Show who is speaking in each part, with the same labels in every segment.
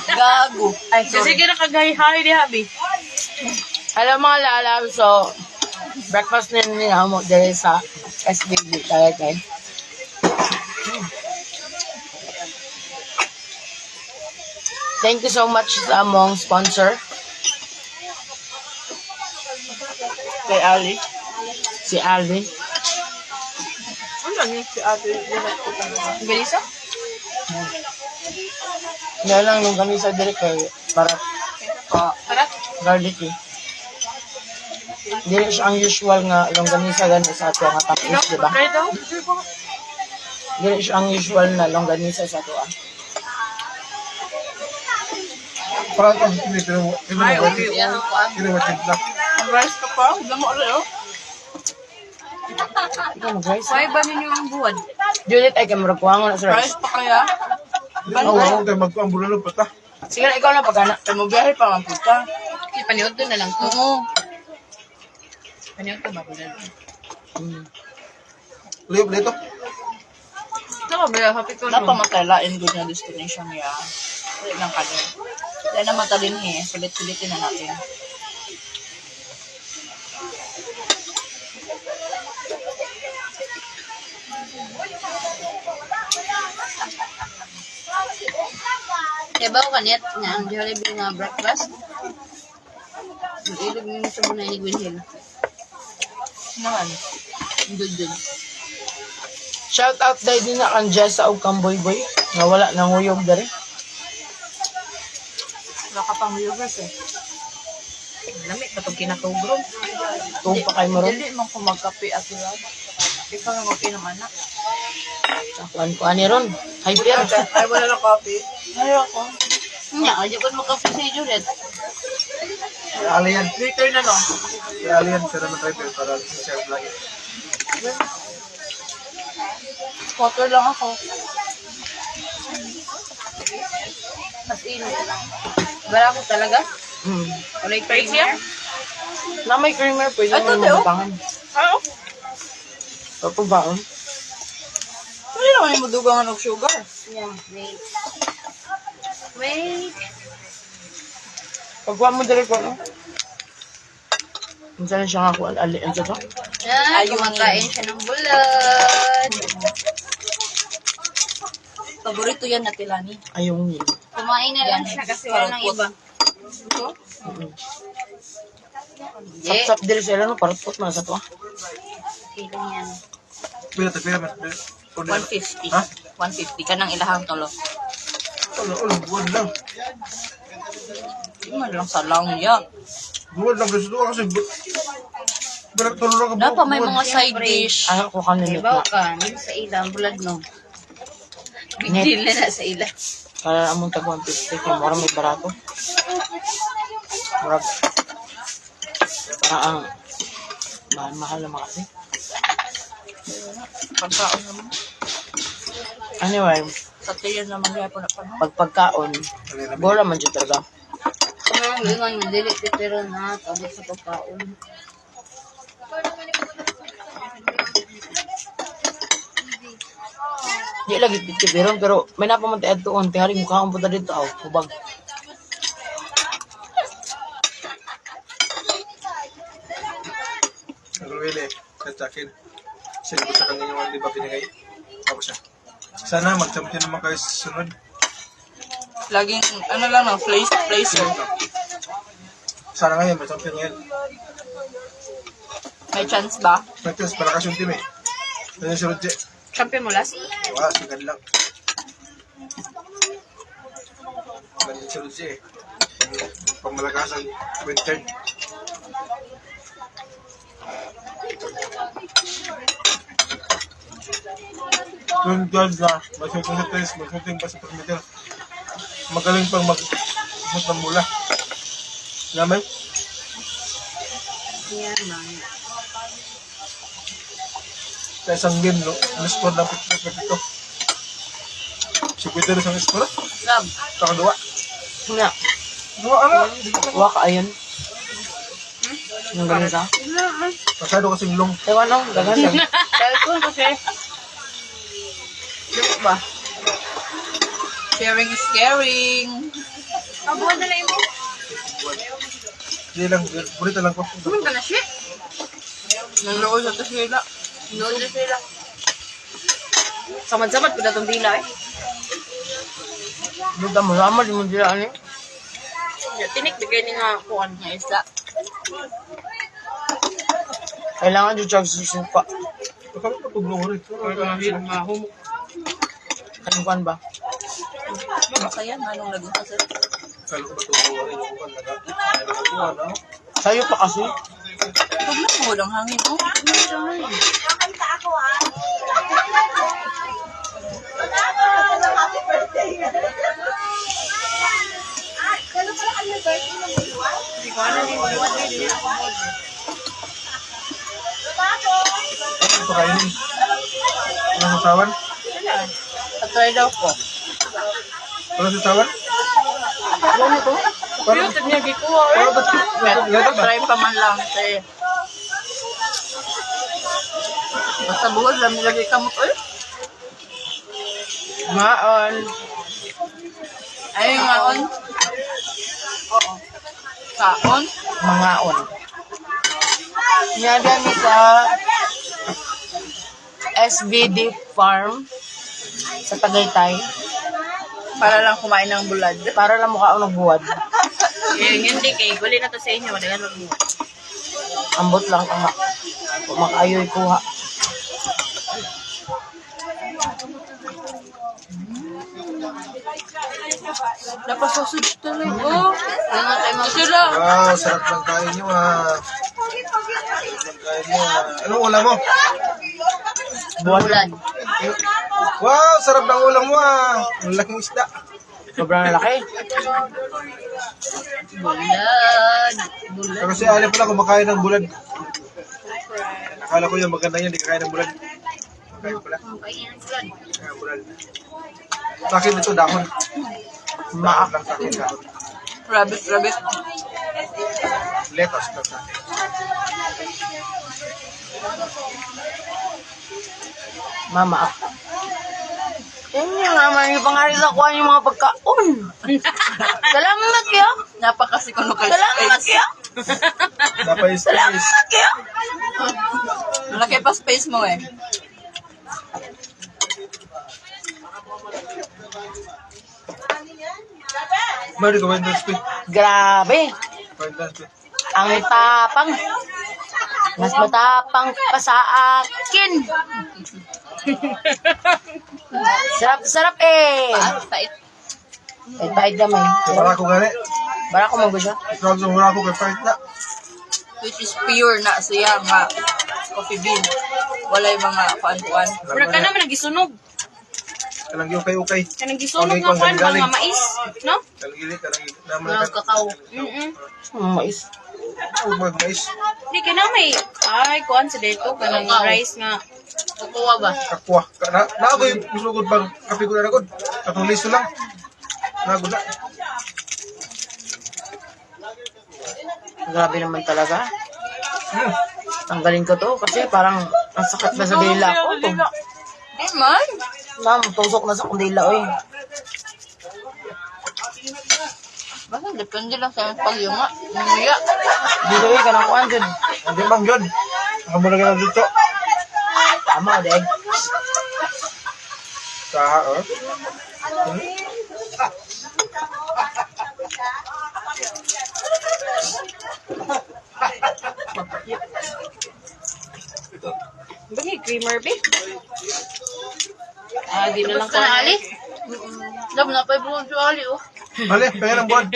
Speaker 1: Gago. Ay,
Speaker 2: Kasi
Speaker 1: sorry.
Speaker 2: kinakagahay-hay di habi.
Speaker 3: Hello mga lalam, so breakfast na nila mo dahil sa SBB talaga. Thank you so much sa among sponsor.
Speaker 2: Kay Ali.
Speaker 3: Si Alvin.
Speaker 2: Ano niya si ate? Ganisa?
Speaker 3: Nga lang nung kami sa direct kay para
Speaker 2: Tara.
Speaker 3: garlic eh. Dili siya ang usual nga longganisa gani sa ato nga tapos, di ba?
Speaker 2: Try daw.
Speaker 3: Dili siya ang usual na longganisa sa ato.
Speaker 4: Parang ang hindi, pero
Speaker 2: Ay, okay.
Speaker 1: Yan po ang
Speaker 4: kinawatid lang.
Speaker 2: Ang rice ka pa. Damo rin oh.
Speaker 3: Ikaw mag-rice.
Speaker 1: Why ba ninyo ang buwan?
Speaker 3: Judith ay kamara kuwangon na sa rice.
Speaker 2: Rice pa kaya?
Speaker 4: Oo, oo, tayo magkuambula lang pata.
Speaker 3: Sige na ikaw na pagana.
Speaker 2: Ay, mabiyahe pa ang puta.
Speaker 1: Si paniod doon na lang to.
Speaker 2: Oo.
Speaker 1: Paniod to ba?
Speaker 4: Liyo, dito.
Speaker 2: Ito ka ba? Happy ko napamatalain good na destination niya. Wala lang kanin. Wala na matalin eh. Sulit-sulitin na natin.
Speaker 1: Diba ko kanit nga ang Jollibee nga breakfast? Ilog mo sa bunay ni Gwyn Hill.
Speaker 2: Naman.
Speaker 1: Dudun.
Speaker 3: Shout out dahil din na kang Jessa o kang Boy Boy nga wala nang huyog dari.
Speaker 2: Wala ka pang viewers eh.
Speaker 1: Lamit ba itong kinakugrom?
Speaker 3: Kung pa kay mo ron.
Speaker 2: Hindi mo kung magkape at ilan. Ikaw na mag-inom anak.
Speaker 3: Kuan ko ani ron. Hyper.
Speaker 2: Ay, wala na coffee. Ayoko.
Speaker 1: Nga, hindi ko makape sa Juliet.
Speaker 4: Alian.
Speaker 2: Later na no.
Speaker 4: Alian, pero na-try pero para sa vlog.
Speaker 2: Water lang ako.
Speaker 1: As in, wala ko talaga.
Speaker 3: Hmm.
Speaker 1: Wala yung
Speaker 2: Crazy yan?
Speaker 3: Na may creamer pwede
Speaker 2: Ay,
Speaker 3: mo
Speaker 2: totoo?
Speaker 3: mabutangan.
Speaker 2: Ano?
Speaker 3: Opo baon.
Speaker 2: Hindi naman yung madugangan og sugar.
Speaker 1: Yeah, wait. Wait.
Speaker 3: Pagkuha mo dali ko no. Minsan siya nga kuan alian sa to.
Speaker 1: Ay, kumakain siya ng bulan.
Speaker 2: Paborito yan na Tilani.
Speaker 3: Ayong yun.
Speaker 1: Kumain na lang siya kasi wala nang iba.
Speaker 2: Ito?
Speaker 1: Yeah.
Speaker 3: Sap-sap dili sila no parot na sa to.
Speaker 1: Feeling yan.
Speaker 4: Pila man.
Speaker 2: 150.
Speaker 4: Ha?
Speaker 2: 150 ka nang ilahang tolo.
Speaker 4: Buwan lang.
Speaker 2: Hindi man lang sa lang niya.
Speaker 4: Buwan lang gusto ko kasi berat tulong ka
Speaker 2: Dapat may mga side dish.
Speaker 3: Ano ko kanina
Speaker 1: Ibaw
Speaker 3: na.
Speaker 1: ka, hindi sa ilang bulad no. Bigil na sa ila.
Speaker 3: Kaya among tag 150 kay mura may barato. Mura. Ang mahal na mga kasi.
Speaker 2: Pagkaon naman.
Speaker 3: Anyway,
Speaker 2: Sa tiyan naman kaya po na panahon.
Speaker 3: pag pagkaon, bora man siya talaga.
Speaker 1: Ang lingon mo, dili pero na, tabot sa pagkaon.
Speaker 3: Di lagi pitkipiron pero may napamatay at tuon. Tingali mukha ang puta dito. Hubag.
Speaker 4: Nagulwili, sa akin. Sinagot sa kanya yung di ba pinigay? Tapos siya. Sana mag-champion naman kayo sa sunod.
Speaker 2: Laging, ano lang no, placer.
Speaker 4: Sana ngayon, mag-champion ngayon.
Speaker 2: May chance ba?
Speaker 4: Nagtas, palakas yung team eh. Ganyan si Rodje.
Speaker 2: Champion mo last?
Speaker 4: Sigan lang. Ganyan si Rodje eh. Pang malakas ang winter. Yung guard na, mag-shooting sa test, mag-shooting pa sa perimeter. Magaling pang mag-shoot ng mula. Naman?
Speaker 1: Yan man.
Speaker 4: Sa isang game, no? Ang-score ng 50-52. Si Peter isang score?
Speaker 2: Sab.
Speaker 4: Kakaduwa.
Speaker 3: Nga.
Speaker 4: Duwa, ano?
Speaker 3: Waka ayun. Yung ganun sa.
Speaker 4: Masyado kasing long.
Speaker 3: Ewan lang. Dagan lang.
Speaker 2: Cellphone kasi. Dito ba? Sharing is caring.
Speaker 1: Abuhan na lang mo.
Speaker 4: Hindi lang, burita lang ko.
Speaker 1: Kumin ka na siya.
Speaker 2: Nanlood sa tasila.
Speaker 1: Nood na sila. Samad-samad ko na itong dila eh.
Speaker 3: Luda mo, sama di mo dila ani.
Speaker 1: Tinik, bigay ni nga kuhan nga isla.
Speaker 3: Kailangan yung charge sa suka.
Speaker 4: Baka mo pagluho rin.
Speaker 3: Kanukan ba?
Speaker 2: Masaya nga nung naging kasal.
Speaker 4: Kalo ko ba tugluho rin yung pag
Speaker 3: Sa'yo pa kasi.
Speaker 2: Tugnan mo lang hangin. Oh,
Speaker 4: Ano ito kainin? Ano sasawan?
Speaker 2: patry daw ko.
Speaker 4: Ano sasawan?
Speaker 2: Ano to?
Speaker 4: Parang
Speaker 2: niya gikuha
Speaker 4: Pero ba't
Speaker 2: Try pa man lang. Kasi basta buwan lang nilagay kamot. Ay,
Speaker 3: Maon.
Speaker 2: ayun nga on. Oo. Kaon.
Speaker 3: Mangaon. Niya dami sa SVD Farm sa Tagaytay
Speaker 2: Para lang kumain ng bulad.
Speaker 3: para lang mukha ang nagbuwad.
Speaker 1: Hindi kay, guli na to sa inyo. Wala nga mo.
Speaker 3: Ambot lang ang makayoy kuha.
Speaker 2: Napasasod tuloy. Oh.
Speaker 1: Ano tayo mga
Speaker 2: Sila.
Speaker 4: Wow, sarap ng kain nyo ah. Sarap ng kain nyo ah. Anong ulam mo?
Speaker 1: bulan.
Speaker 4: Wow, sarap ng ulam mo ah. Ang laking isda.
Speaker 3: Sobrang laki.
Speaker 1: Bulan.
Speaker 4: Kasi alam pala kumakain ng bulad. Akala ko yung maganda yan, di kakain ng bulad. Kakain pala.
Speaker 1: Kainin bulan.
Speaker 4: Kaya bulad. Sa akin ito dahon. Dahon lang sa akin dahon.
Speaker 2: Rabbit.
Speaker 4: Lettuce lang sa akin.
Speaker 3: Mama. Yan yung naman yung pangalit na kuha yung mga pagkaon. Salamat kayo.
Speaker 2: Napakasikono kay
Speaker 3: Salamat
Speaker 2: space.
Speaker 3: kayo.
Speaker 4: Dapat is
Speaker 3: Salamat kayo.
Speaker 2: Malaki pa space mo eh.
Speaker 4: Mari ko wendang speed.
Speaker 3: Grabe.
Speaker 4: Wendang speed.
Speaker 3: Ang tapang. Mas matapang pa sa akin. Sarap eh.
Speaker 1: Pait.
Speaker 3: Pahit gamay.
Speaker 4: Para ko gani.
Speaker 3: Bara ko mag siya.
Speaker 4: Sarap sa mura ko kay fight na.
Speaker 2: Which is pure na siya nga coffee bean. Wala yung mga kuan-kuan.
Speaker 1: Mura ka naman nagisunog.
Speaker 4: Talang yung ukay.
Speaker 1: Kanang gisunog
Speaker 4: Okay,
Speaker 1: nga kuhan
Speaker 4: galing.
Speaker 1: mga mais. No?
Speaker 4: Talang gili, talang naman
Speaker 1: Mga
Speaker 4: na
Speaker 1: kakao.
Speaker 3: Mais.
Speaker 4: mag mais.
Speaker 1: Hindi ka na may. Ay, kuhan sa dito. Kanang rice nga. Kukuha ba?
Speaker 4: Kakwa. Na ako yung musugod pang kape ko na nagod. Katong liso lang. Nagod na.
Speaker 3: Grabe naman talaga. Tanggalin ko to kasi parang ang sakit na sa dila ko.
Speaker 2: Di man.
Speaker 3: Ma'am, tusok na sa kundila, oy.
Speaker 2: Basta depende lang sa pagyunga. Nanguya.
Speaker 3: Dito, oy, kanang kuhan dyan.
Speaker 4: Hindi bang yun? Ako mo lang dito.
Speaker 3: Tama, deg.
Speaker 4: Saha, oh.
Speaker 1: Bagay, creamer ba? Di na lang kuhan. Ali?
Speaker 2: Dam na pa yung buwan ali oh.
Speaker 4: Hali, pangin ang buwan.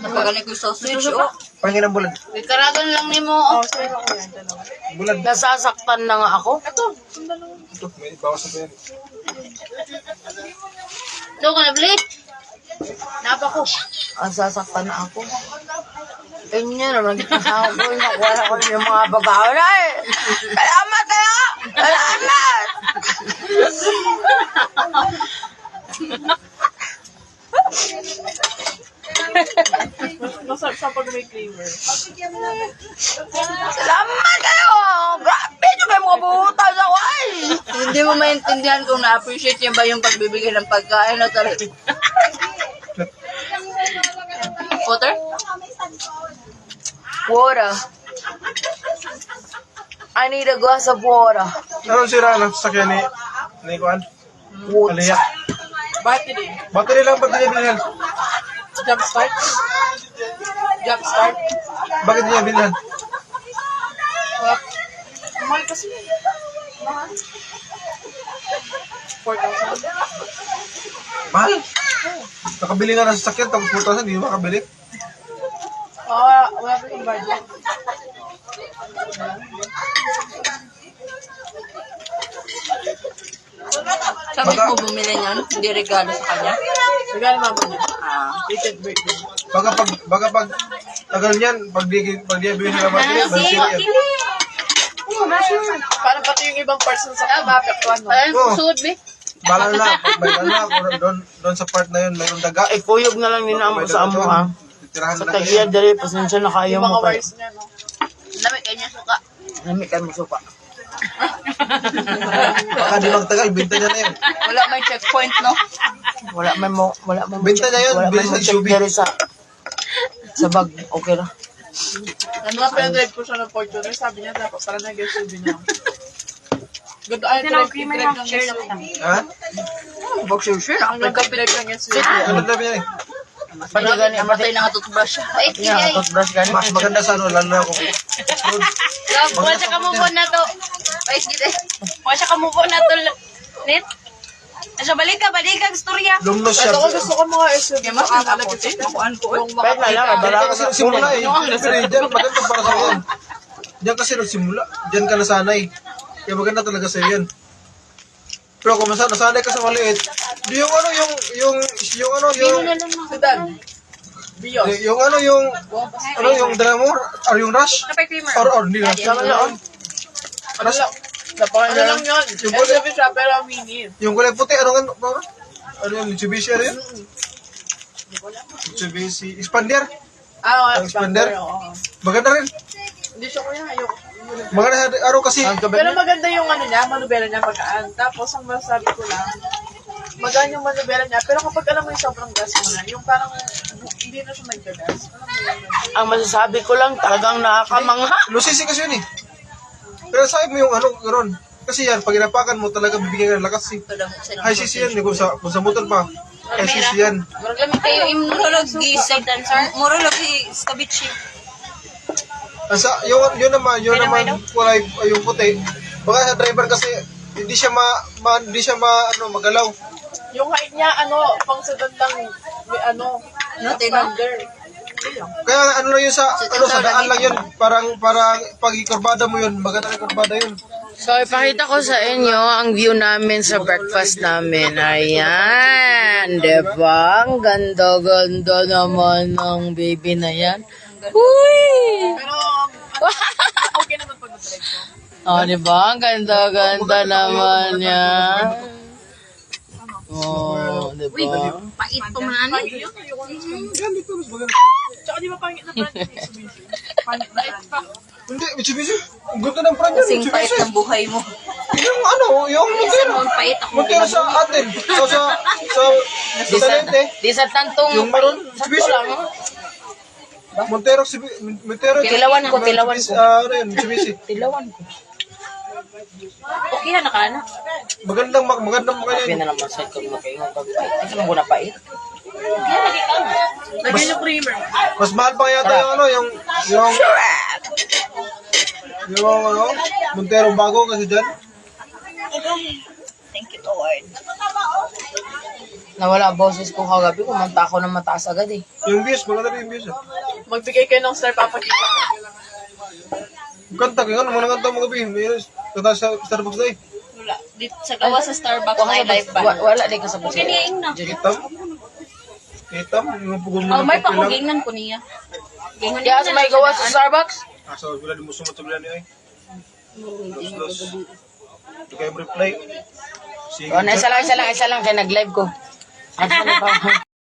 Speaker 2: Napagaling ko yung sausage oh.
Speaker 4: Pangin ang bulan.
Speaker 1: Karagan lang ni mo. Oh,
Speaker 4: Bulan.
Speaker 3: Nasasaktan na nga ako.
Speaker 4: Ito, may bawas na pa yan.
Speaker 1: Doon ka na, Blake. Napa ko.
Speaker 3: Nasasaktan na ako. Ganyan naman. Ako ko yung nakuha ko yung mga bagaw na eh. Salamat kayo! Salamat!
Speaker 2: Masarap sa pag may flavor.
Speaker 3: Salamat kayo! Grabe nyo may mga buhutan sa wal!
Speaker 2: Hindi mo maintindihan kung na-appreciate niya ba yung pagbibigay ng pagkain o talaga. Water?
Speaker 3: Water. I need a glass of water.
Speaker 4: Anong sira ng sasakyan ni Kuan? Aliyah.
Speaker 2: Battery.
Speaker 4: Battery lang, ba't niya bilhan?
Speaker 2: Jump start? Jump start?
Speaker 4: Bakit niya bilhan?
Speaker 2: Mahal kasi. Mahal. 4,000.
Speaker 4: Mahal? Nakabili nga ng sasakyan, tapos 4,000, hindi mo makabili.
Speaker 2: Wala pa yung budget. Sabi
Speaker 4: Baka-
Speaker 2: mo bumili niyan, hindi regalo sa kanya. Regalo mama niya. Little birthday.
Speaker 4: Baka pag tagal niyan, pag di bilhin ng battery, bansiri yan.
Speaker 2: Parang pati yung ibang person sa mapektuan mo. Ayun,
Speaker 4: Oo.
Speaker 2: susunod, be.
Speaker 4: Bahala na, pag may anak, doon sa part na yun, mayroong daga.
Speaker 3: Ikuyog na lang nila mo
Speaker 4: May
Speaker 3: sa
Speaker 4: daga
Speaker 3: amo
Speaker 4: doon.
Speaker 3: ha.
Speaker 4: Titirahan
Speaker 3: Sa
Speaker 4: na
Speaker 3: tagiya dali, pasensya na kayo
Speaker 2: Yung mga
Speaker 3: mo pa.
Speaker 2: wires niya, no? Dami kanya suka.
Speaker 3: Namikan mo suka.
Speaker 4: Baka di magtagal, binta niya na yun.
Speaker 2: Wala may checkpoint, no?
Speaker 3: Wala mo
Speaker 4: Benta na yun,
Speaker 3: wala
Speaker 4: bilis
Speaker 3: mo
Speaker 4: ng
Speaker 3: check
Speaker 4: SUV.
Speaker 3: dali sa bag. Okay na.
Speaker 2: Ano nga pinadrive ko siya ng Fortuner, sabi niya dapat para nag-SUV niya. Good ay drive ng SUV.
Speaker 4: Ha?
Speaker 3: Boxer shirt.
Speaker 2: Ang ganda pinag ng SUV.
Speaker 4: Ano na niya eh?
Speaker 3: Pati gani,
Speaker 2: Namatay na nga toothbrush siya. Ay,
Speaker 3: yeah, toothbrush gani.
Speaker 4: Mas maganda sa ano, lalo na kung
Speaker 1: Love, kuha siya ka move on na to. Ay, sige. Kuha siya ka move on na to. Net? Asya, balik ka, istorya.
Speaker 4: lumnos siya.
Speaker 2: Ito ko gusto ko mga SUV. Mas nakaputi. Makuan ko.
Speaker 3: Kahit na lang,
Speaker 4: Diyan kasi nagsimula eh. Siyempre, diyan maganda para sa yan. Diyan kasi nagsimula. Diyan ka nasanay. Kaya maganda talaga sa yan. Pero kung nasanay ka sa maliit, di yung ano, yung
Speaker 2: Sedan. Bios.
Speaker 4: yung Dynamo, or yung Rush, or hindi na.
Speaker 3: Sama noon.
Speaker 4: Rush,
Speaker 2: Ano lang yun? SUV siya pero mini.
Speaker 4: yung kulay puti, ano yung Mitsubishi rin? Mitsubishi, Expander, Expander. Maganda rin.
Speaker 2: Hindi siya kuya. Ayoko.
Speaker 4: Maganda araw kasi,
Speaker 2: Pero maganda yung ano niya, manubela niya magaan. Tapos ang masasabi ko lang, magaan yung manubela niya. Pero kapag alam mo yung sobrang gas mo na, yung parang hindi na siya nagkagas. Alam mo yun.
Speaker 3: Ang masasabi ko lang, talagang nakakamangha.
Speaker 4: lusisi kasi yun eh. Pero sabi mo yung ano, gano'n. Kasi yan, pag inapakan mo talaga bibigyan ka ng lakas eh. High CC yan, eh, kung sa motor pa. High CC yan.
Speaker 1: Murag lamig kayo imurolog gisag dancer. Murolog skabichi.
Speaker 4: Yun naman, kulay, yung puti. Baka sa driver kasi, hindi siya magalaw.
Speaker 2: Yung height niya, pang sedan lang, may standard.
Speaker 4: Kaya ano lang yun sa daan lang yun. Parang pag ikurbada mo yun, maganda yung kurbada yun.
Speaker 3: So, ipakita ko sa inyo ang view namin sa breakfast namin. Ayan, diba? Ang ganda-ganda naman ng baby na yan. Uy!
Speaker 2: Pero, okay naman pag nag-drive ko.
Speaker 3: Oh, diba? Ang ganda-ganda naman yan. Oh, diba?
Speaker 1: Pait pa man ani.
Speaker 2: Tsaka di ba pangit na brand yung Mitsubishi? Pangit na brand.
Speaker 4: Hindi, Mitsubishi. Ang ganda ng brand yan,
Speaker 1: Sing pait
Speaker 4: Mitsubishi.
Speaker 1: ng buhay mo.
Speaker 4: Yung Montero.
Speaker 1: Ang pait ako.
Speaker 4: Montero sa atin. Sa Talente.
Speaker 3: Di sa tantong
Speaker 4: Yung maroon, Mitsubishi. Montero.
Speaker 3: Tilawan ko.
Speaker 4: Ano yun, Mitsubishi.
Speaker 3: Tilawan ko.
Speaker 1: Okay na kana.
Speaker 4: Magandang
Speaker 3: Sabi
Speaker 4: yan.
Speaker 3: na naman sa ikaw makaingon pagpait. Ito lang muna pait.
Speaker 2: Lagyan yung creamer.
Speaker 4: Mas mahal pa yata yung Montero bago kasi dyan.
Speaker 1: Thank you, Lord.
Speaker 3: Nawala boses ko kagabi. Kumanta ako ng mataas agad eh.
Speaker 4: Yung views, maganda rin yung views.
Speaker 2: Magbigay kayo ng star papakita.
Speaker 4: Kanta kayo, ano mga kanta mo gabi? Kanta sa Starbucks na eh.
Speaker 1: Wala. Dito sa gawa sa Starbucks na live band.
Speaker 3: Wala din ka sa boses.
Speaker 1: Kaniyain na.
Speaker 4: Hitam, yung pugong mo
Speaker 1: Oh, may
Speaker 4: ng kape lang.
Speaker 1: pakugingan ko niya. Gingon
Speaker 3: Kaya sa may gawa sa Starbucks?
Speaker 4: So, wala di mo sumutublan niya eh. Los. Hindi kayo reply. Sige.
Speaker 3: O, isa lang. Kaya nag-live ko. Ano pa?